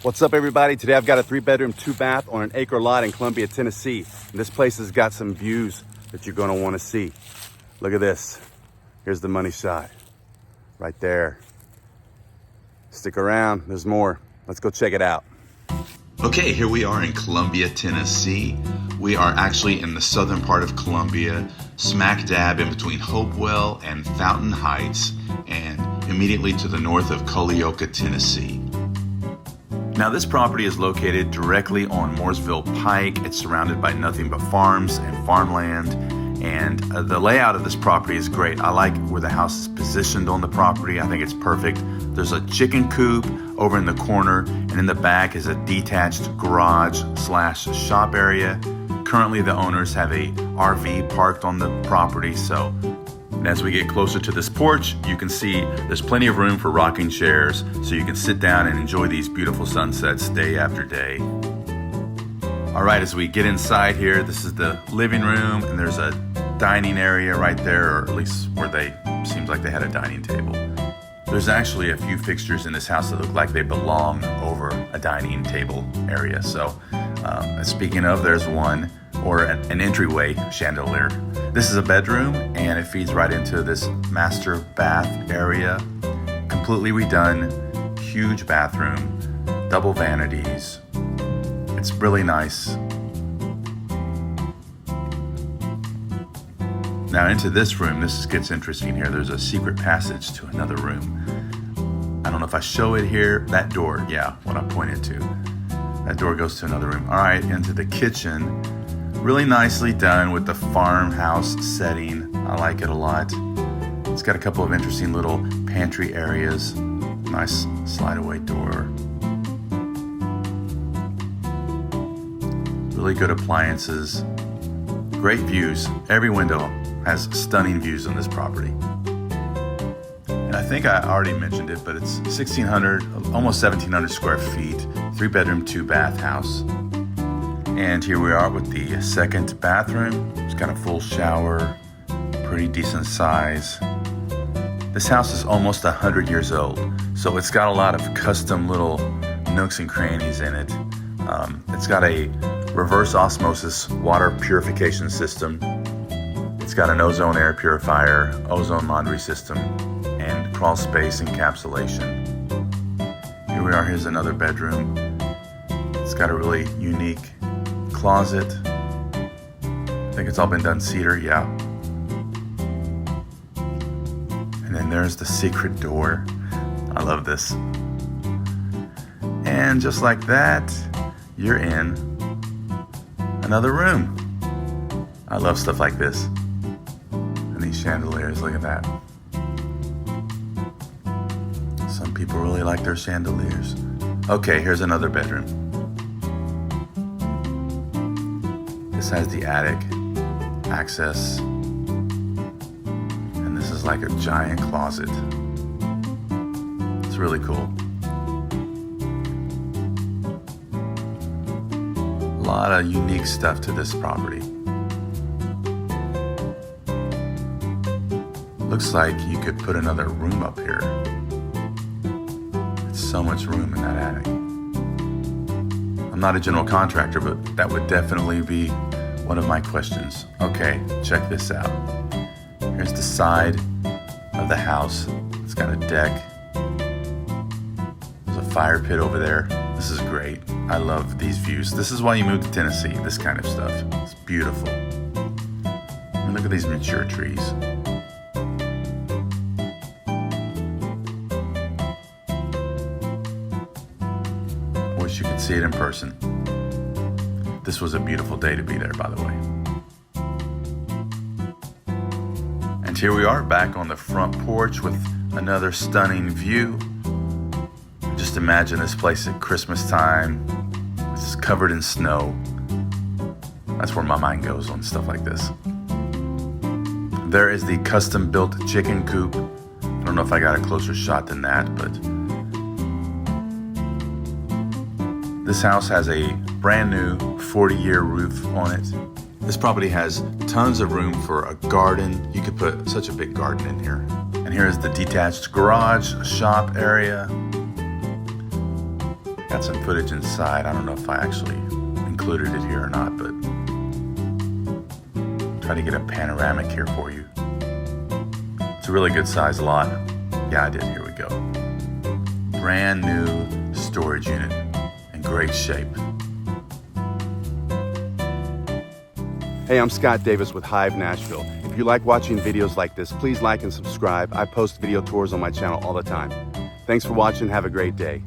What's up, everybody? Today I've got a 3-bedroom, 2-bath on an acre lot in Columbia, Tennessee. And this place has got some views that you're gonna wanna see. Look at this. Here's the money shot, right there. Stick around, there's more. Let's go check it out. Okay, here we are in Columbia, Tennessee. We are actually in the southern part of Columbia, smack dab in between Hopewell and Fountain Heights, and immediately to the north of Culleoka, Tennessee. Now, this property is located directly on Mooresville Pike. It's surrounded by nothing but farms and farmland, and the layout of this property is great. I like where the house is positioned on the property. I think it's perfect. There's a chicken coop over in the corner, and in the back is a detached garage/shop area. Currently, the owners have a RV parked on the property, so as we get closer to this porch, you can see there's plenty of room for rocking chairs, so you can sit down and enjoy these beautiful sunsets day after day. All right, as we get inside here, this is the living room, and there's a dining area right there, or at least where seems like they had a dining table. There's actually a few fixtures in this house that look like they belong over a dining table area. So speaking of, there's one, or an entryway chandelier. This is a bedroom, and it feeds right into this master bath area. Completely redone, huge bathroom, double vanities. It's really nice. Now into this room, this gets interesting here. There's a secret passage to another room. I don't know if I show it here. That door, yeah, what I pointed to. That door goes to another room. All right, into the kitchen. Really nicely done with the farmhouse setting. I like it a lot. It's got a couple of interesting little pantry areas. Nice slide away door. Really good appliances. Great views. Every window has stunning views on this property. And I think I already mentioned it, but it's 1,600, almost 1,700 square feet, 3-bedroom, 2-bath house. And here we are with the second bathroom. It's got a full shower, pretty decent size. This house is almost 100 years old, so it's got a lot of custom little nooks and crannies in it. It's got a reverse osmosis water purification system. It's got an ozone air purifier, ozone laundry system, and crawl space encapsulation. Here we are, here's another bedroom. It's got a really unique closet. I think it's all been done cedar, yeah. And then there's the secret door. I love this. And just like that, you're in another room. I love stuff like this. And these chandeliers, look at that. Some people really like their chandeliers. Okay, here's another bedroom. This has the attic access, and this is like a giant closet. It's really cool. A lot of unique stuff to this property. Looks like you could put another room up here. It's so much room in that attic. I'm not a general contractor, but that would definitely be one of my questions. Okay, check this out. Here's the side of the house. It's got a deck. There's a fire pit over there. This is great. I love these views. This is why you move to Tennessee, this kind of stuff. It's beautiful. And look at these mature trees. I wish you could see it in person. This was a beautiful day to be there, by the way. And here we are back on the front porch with another stunning view. Just imagine this place at Christmas time. It's covered in snow. That's where my mind goes on stuff like this. There is the custom built chicken coop. I don't know if I got a closer shot than that, but this house has a brand new 40-year roof on it. This property has tons of room for a garden. You could put such a big garden in here. And here is the detached garage, shop area. Got some footage inside. I don't know if I actually included it here or not, but try to get a panoramic here for you. It's a really good size lot. Yeah, I did. Here we go. Brand new storage unit in great shape. Hey, I'm Scott Davis with Hive Nashville. If you like watching videos like this, please like and subscribe. I post video tours on my channel all the time. Thanks for watching. Have a great day.